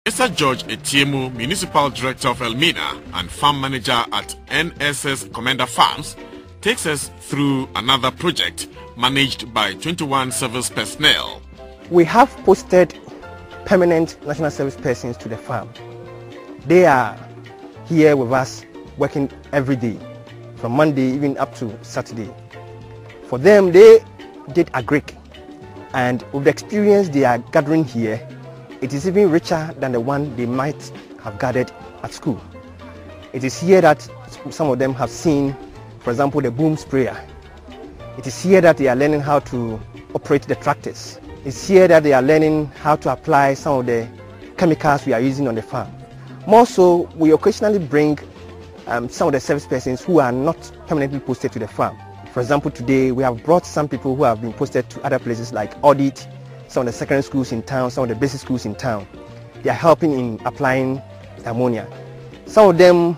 Mr. George Etiemu, Municipal Director of Elmina and Farm Manager at NSS Commander Farms, takes us through another project managed by 21 service personnel. We have posted permanent national service persons to the farm. They are here with us working every day, from Monday even up to Saturday. For them, they did Agric, and with the experience they are gathering here, it is even richer than the one they might have gathered at school. It is here that some of them have seen, for example, the boom sprayer. It is here that they are learning how to operate the tractors. It's here that they are learning how to apply some of the chemicals we are using on the farm. More so, we occasionally bring some of the service persons who are not permanently posted to the farm. For example, today we have brought some people who have been posted to other places like Audit, some of the secondary schools in town, some of the basic schools in town. They are helping in applying ammonia. Some of them,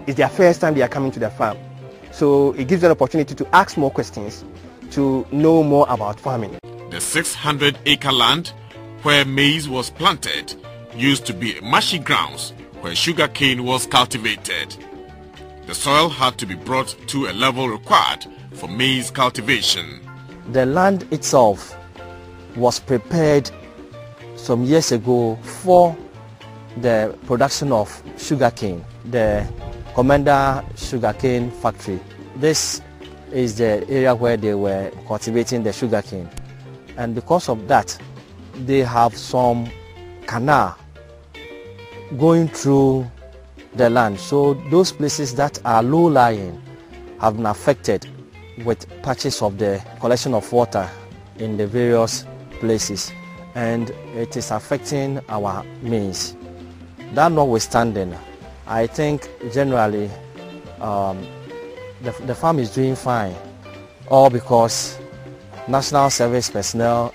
it's their first time they are coming to the farm. So it gives them an opportunity to ask more questions, to know more about farming. The 600-acre land where maize was planted used to be marshy grounds where sugarcane was cultivated. The soil had to be brought to a level required for maize cultivation. The land itself was prepared some years ago for the production of sugarcane, the Commander Sugarcane Factory. This is the area where they were cultivating the sugarcane, and because of that they have some canal going through the land, so those places that are low-lying have been affected with patches of the collection of water in the various places, and it is affecting our maize. That notwithstanding, I think generally the farm is doing fine, all because national service personnel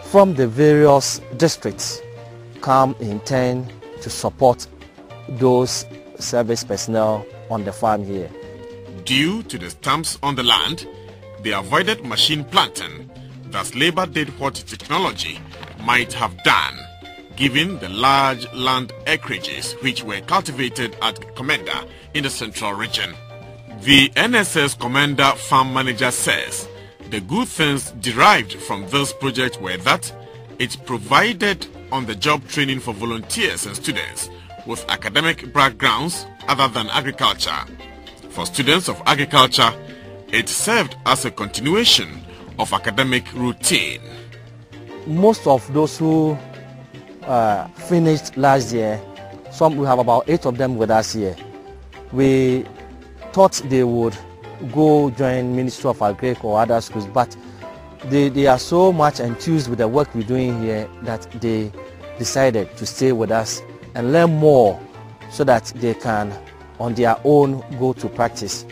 from the various districts come in turn to support those service personnel on the farm here. Due to the stumps on the land, they avoided machine planting. Thus, labor did what technology might have done, given the large land acreages which were cultivated at Commander in the central region. The NSS Commander Farm Manager says the good things derived from this project were that it provided on-the-job training for volunteers and students with academic backgrounds other than agriculture. For students of agriculture, it served as a continuation of academic routine. Most of those who finished last year, we have about 8 of them with us here. We thought they would go join Ministry of Agric or other schools, but they are so much enthused with the work we're doing here that they decided to stay with us and learn more so that they can on their own go to practice.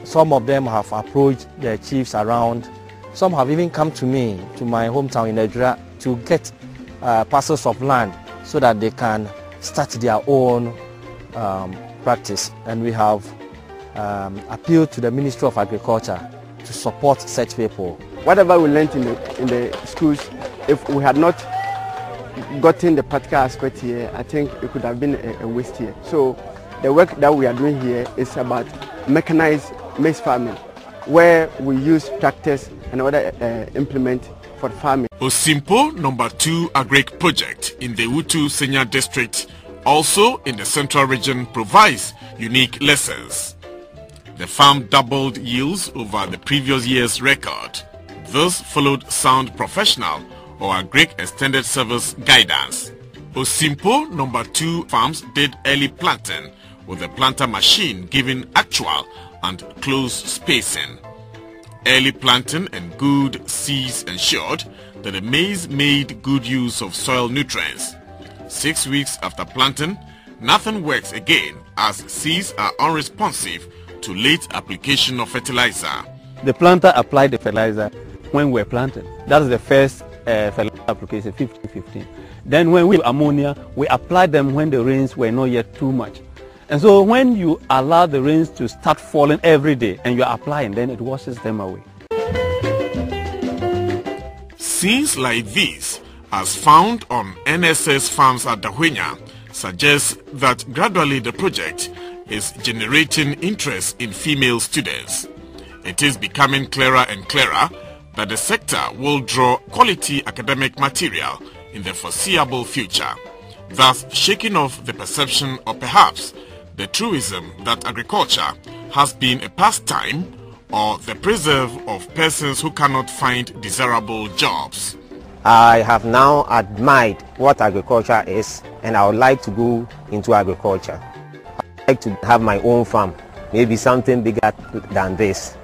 Some of them have approached the chiefs around. Some have even come to me, to my hometown in Agric, to get parcels of land so that they can start their own practice. And we have appealed to the Ministry of Agriculture to support such people. Whatever we learned in the schools, if we had not gotten the practical aspect here, I think it could have been a waste here. So the work that we are doing here is about mechanized maize farming, where we use tractors and other implements for farming. Osimpo No. 2 Agric project in the Wutu Senya district, also in the central region, provides unique lessons. The farm doubled yields over the previous year's record. This followed sound professional or Agric extended service guidance. Osimpo No. 2 farms did early planting with the planter machine giving actual and close spacing. Early planting and good seeds ensured that the maize made good use of soil nutrients. 6 weeks after planting, nothing works again as seeds are unresponsive to late application of fertilizer. The planter applied the fertilizer when we were planting. That's the first fertilizer application, 50-15. Then when we ammonia, we applied them when the rains were not yet too much. And so when you allow the rains to start falling every day and you're applying, then it washes them away. Scenes like these as found on NSS farms at Dawenya, suggests that gradually the project is generating interest in female students. It is becoming clearer and clearer that the sector will draw quality academic material in the foreseeable future, thus shaking off the perception or perhaps the truism that agriculture has been a pastime or the preserve of persons who cannot find desirable jobs. I have now admired what agriculture is, and I would like to go into agriculture. I'd like to have my own farm, maybe something bigger than this.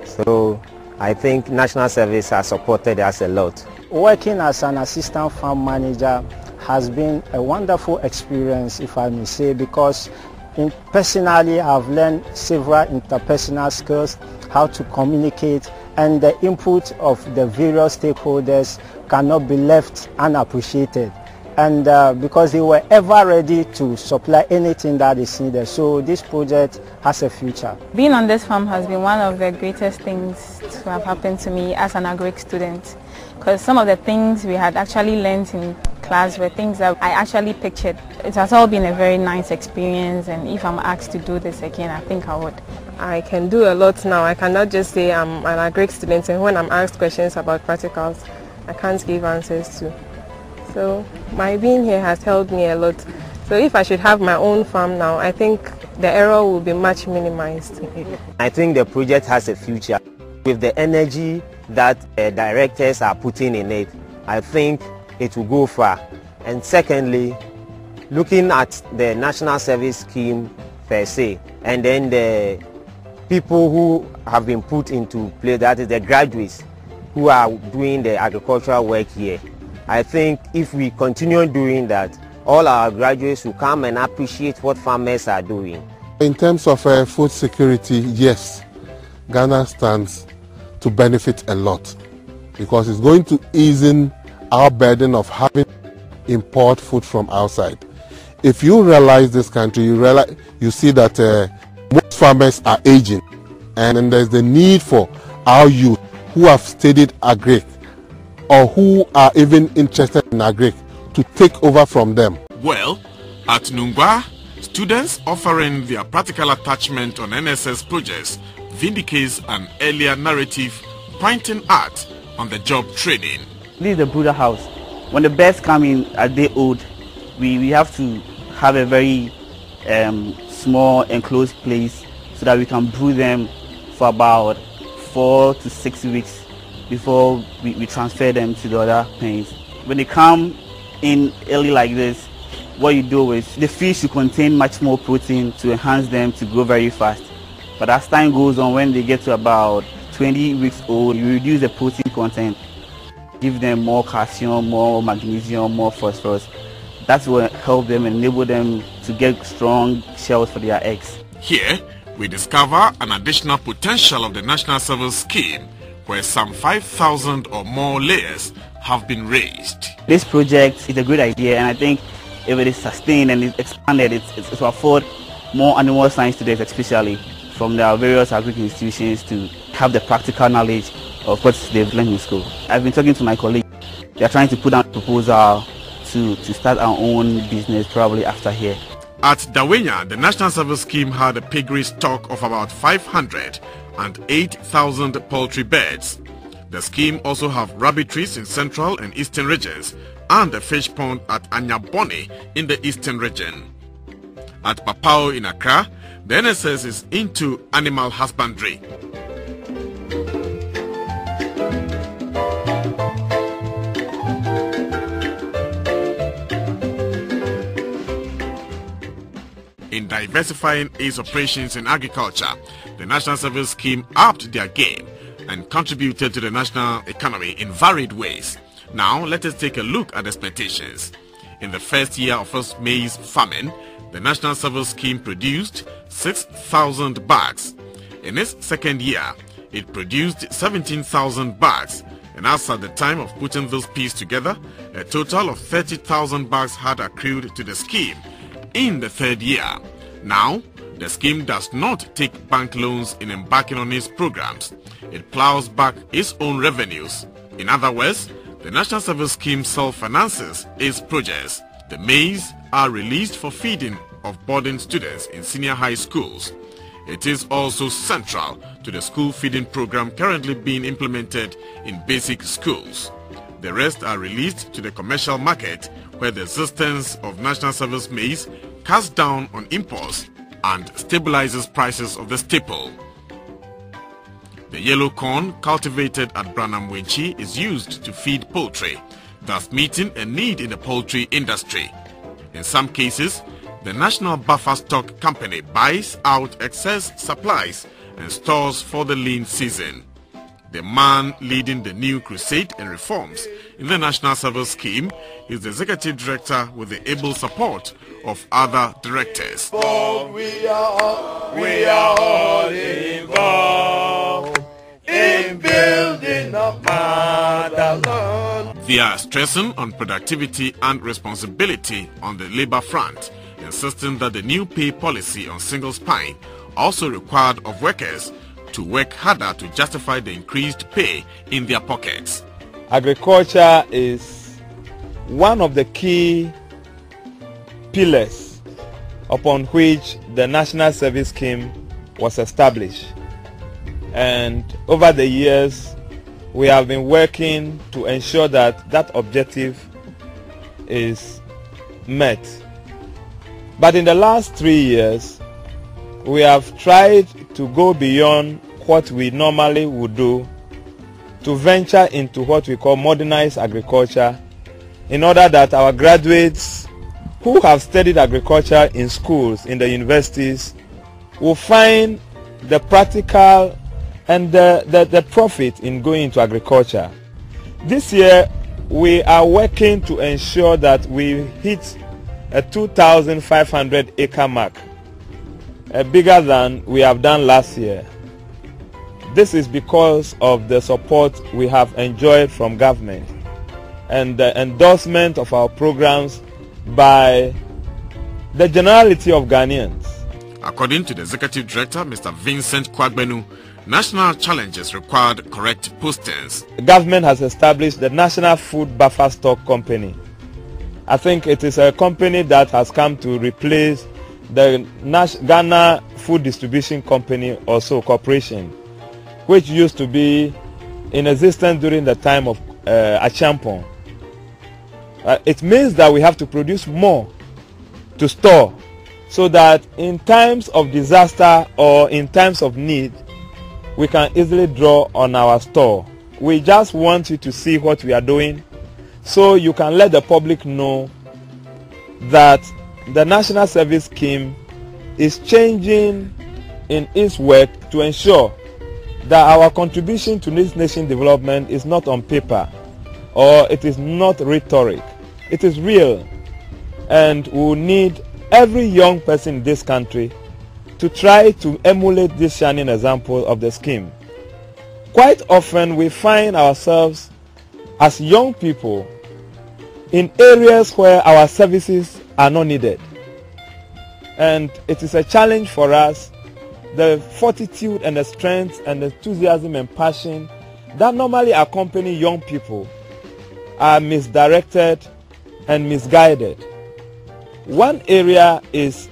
So I think National Service has supported us a lot. Working as an assistant farm manager has been a wonderful experience, if I may say, because personally I've learned several interpersonal skills, how to communicate, and the input of the various stakeholders cannot be left unappreciated. And because they were ever ready to supply anything that is needed. So this project has a future. Being on this farm has been one of the greatest things to have happened to me as an Agric student, because some of the things we had actually learned in class were things that I actually pictured. It has all been a very nice experience, and if I'm asked to do this again, I think I would. I can do a lot now. I cannot just say I'm an Agric student and when I'm asked questions about practicals, I can't give answers to. So my being here has helped me a lot. So if I should have my own farm now, I think the error will be much minimized. I think the project has a future. With the energy that directors are putting in it, I think it will go far. And secondly, looking at the National Service Scheme per se, and then the people who have been put into play, that is the graduates who are doing the agricultural work here. I think if we continue doing that, all our graduates will come and appreciate what farmers are doing. In terms of food security, yes, Ghana stands to benefit a lot because it's going to ease our burden of having import food from outside. If you realize this country, you see that most farmers are aging, and then there's the need for our youth who have studied Agric or who are even interested in Agric to take over from them. Well, at Nungwa, students offering their practical attachment on NSS projects vindicates an earlier narrative pointing at on-the-job training. This is the brooder house. When the birds come in at day old, we have to have a very small enclosed place so that we can brood them for about 4 to 6 weeks before we transfer them to the other pens. When they come in early like this, what you do is the feed should contain much more protein to enhance them to grow very fast. But as time goes on, when they get to about 20 weeks old, you reduce the protein content, give them more calcium, more magnesium, more phosphorus. That will help them and enable them to get strong shells for their eggs. Here, we discover an additional potential of the National Service Scheme, where some 5,000 or more layers have been raised. This project is a good idea, and I think if it is sustained and it's expanded, it's to afford more animal science students, especially from their various agric institutions, to have the practical knowledge of what they've learned in school. I've been talking to my colleagues. They are trying to put down a proposal to start our own business probably after here. At Dawenya, the National Service Scheme had a piggery stock of about 500 and 8,000 poultry birds. The scheme also have rabbitries in central and eastern regions and a fish pond at Anyabone in the eastern region. At Papao in Accra, the NSS is into animal husbandry. In diversifying its operations in agriculture, the National Service Scheme upped their game and contributed to the national economy in varied ways. Now, let us take a look at expectations. In the first year of first maize famine, the National Service Scheme produced 6,000 bags. In its second year, it produced 17,000 bags, and as at the time of putting those pieces together, a total of 30,000 bags had accrued to the scheme in the third year. Now, the scheme does not take bank loans in embarking on its programs. It plows back its own revenues. In other words, The National Service Scheme self-finances its projects. The maize are released for feeding of boarding students in senior high schools. It is also central to the school feeding program currently being implemented in basic schools. The rest are released to the commercial market, where the existence of National Service maize cuts down on imports and stabilizes prices of the staple. The yellow corn cultivated at Branham Wenchi is used to feed poultry, thus meeting a need in the poultry industry. In some cases, the National Buffer Stock Company buys out excess supplies and stores for the lean season. The man leading the new crusade and reforms in the National Service Scheme is the Executive Director with the able support of other directors. We are all involved in building up motherland. They are stressing on productivity and responsibility on the labor front, insisting that the new pay policy on single spine also required of workers to work harder to justify the increased pay in their pockets. Agriculture is one of the key pillars upon which the National Service Scheme was established. And over the years, we have been working to ensure that that objective is met. But in the last 3 years, we have tried to go beyond what we normally would do to venture into what we call modernized agriculture, in order that our graduates who have studied agriculture in schools, in the universities, will find the practical and the profit in going into agriculture. This year, we are working to ensure that we hit a 2,500 acre mark, bigger than we have done last year. This is because of the support we have enjoyed from government and the endorsement of our programs by the generality of Ghanaians. According to the Executive Director, Mr. Vincent Kwagbenu, national challenges required correct postings. The government has established the National Food Buffer Stock Company. I think it is a company that has come to replace the Ghana Food Distribution Company, also corporation, which used to be in existence during the time of Achampon. It means that we have to produce more to store, so that in times of disaster or in times of need, we can easily draw on our store. We just want you to see what we are doing, so you can let the public know that the National Service Scheme is changing in its work to ensure that our contribution to this nation development is not on paper, or it is not rhetoric. It is real, and we need every young person in this country to try to emulate this shining example of the scheme. Quite often we find ourselves as young people in areas where our services are not needed, and it is a challenge for us. The fortitude and the strength and the enthusiasm and passion that normally accompany young people are misdirected and misguided. One area is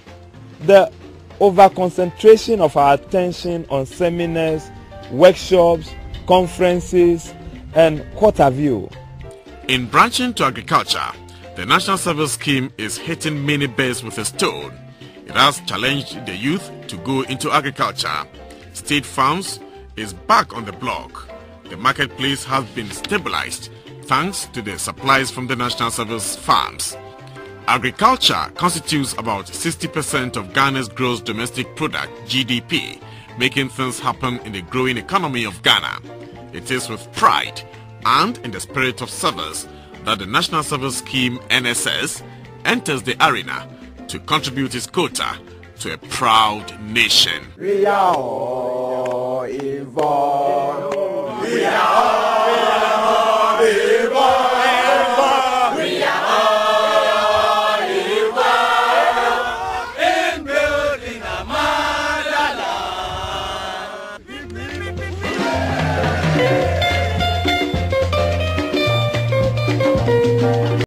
the over-concentration of our attention on seminars, workshops, conferences, and what have you. In branching to agriculture, the National Service Scheme is hitting many birds with a stone. It has challenged the youth to go into agriculture. State Farms is back on the block. The marketplace has been stabilized thanks to the supplies from the National Service farms. Agriculture constitutes about 60% of Ghana's gross domestic product, GDP, making things happen in the growing economy of Ghana. It is with pride and in the spirit of service that the National Service Scheme, NSS, enters the arena to contribute its quota to a proud nation. We are all involved. We are all